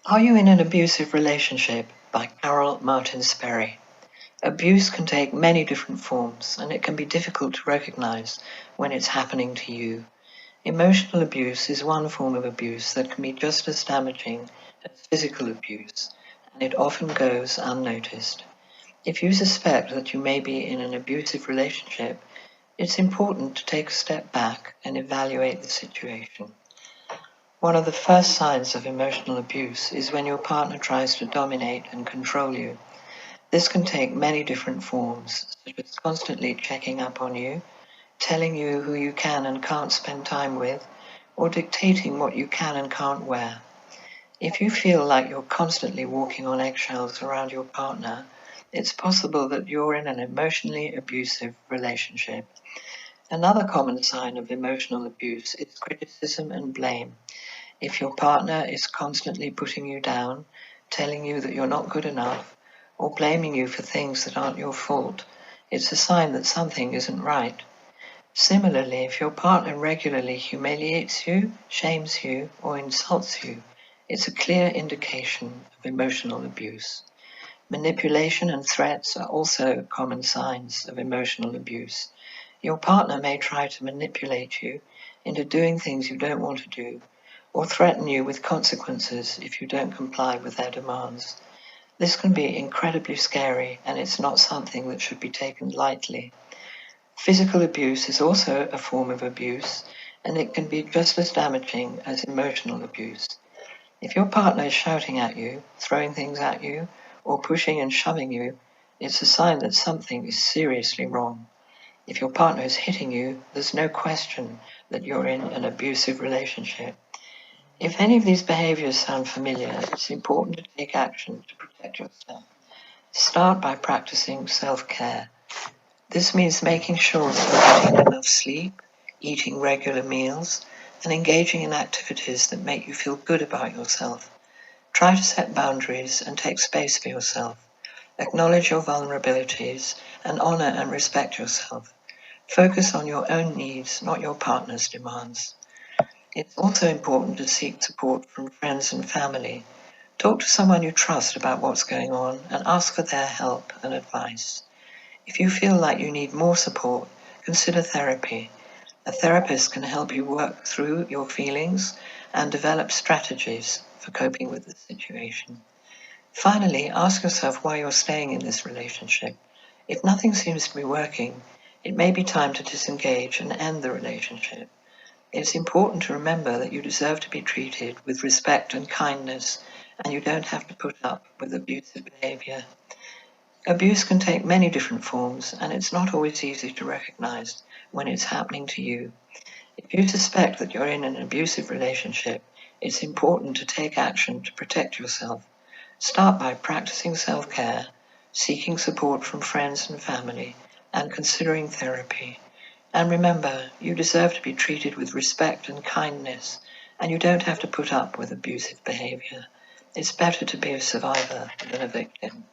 Are You in an Abusive Relationship? By Martin-Sperry. Abuse can take many different forms, and it can be difficult to recognize when it's happening to you. Emotional abuse is one form of abuse that can be just as damaging as physical abuse, and it often goes unnoticed. If you suspect that you may be in an abusive relationship, it's important to take a step back and evaluate the situation. One of the first signs of emotional abuse is when your partner tries to dominate and control you. This can take many different forms, such as constantly checking up on you, telling you who you can and can't spend time with, or dictating what you can and can't wear. If you feel like you're constantly walking on eggshells around your partner, it's possible that you're in an emotionally abusive relationship. Another common sign of emotional abuse is criticism and blame. If your partner is constantly putting you down, telling you that you're not good enough, or blaming you for things that aren't your fault, it's a sign that something isn't right. Similarly, if your partner regularly humiliates you, shames you, or insults you, it's a clear indication of emotional abuse. Manipulation and threats are also common signs of emotional abuse. Your partner may try to manipulate you into doing things you don't want to do, or threaten you with consequences if you don't comply with their demands. This can be incredibly scary, and it's not something that should be taken lightly. Physical abuse is also a form of abuse, and it can be just as damaging as emotional abuse. If your partner is shouting at you, throwing things at you, or pushing and shoving you, it's a sign that something is seriously wrong. If your partner is hitting you, there's no question that you're in an abusive relationship. If any of these behaviors sound familiar, it's important to take action to protect yourself. Start by practicing self-care. This means making sure that you're getting enough sleep, eating regular meals, and engaging in activities that make you feel good about yourself. Try to set boundaries and take space for yourself. Acknowledge your vulnerabilities and honor and respect yourself. Focus on your own needs, not your partner's demands. It's also important to seek support from friends and family. Talk to someone you trust about what's going on and ask for their help and advice. If you feel like you need more support, consider therapy. A therapist can help you work through your feelings and develop strategies for coping with the situation. Finally, ask yourself why you're staying in this relationship. If nothing seems to be working, it may be time to disengage and end the relationship. It's important to remember that you deserve to be treated with respect and kindness, and you don't have to put up with abusive behavior. Abuse can take many different forms, and it's not always easy to recognize when it's happening to you. If you suspect that you're in an abusive relationship, it's important to take action to protect yourself. Start by practicing self-care, seeking support from friends and family, and considering therapy. And remember, you deserve to be treated with respect and kindness, and you don't have to put up with abusive behavior. It's better to be a survivor than a victim.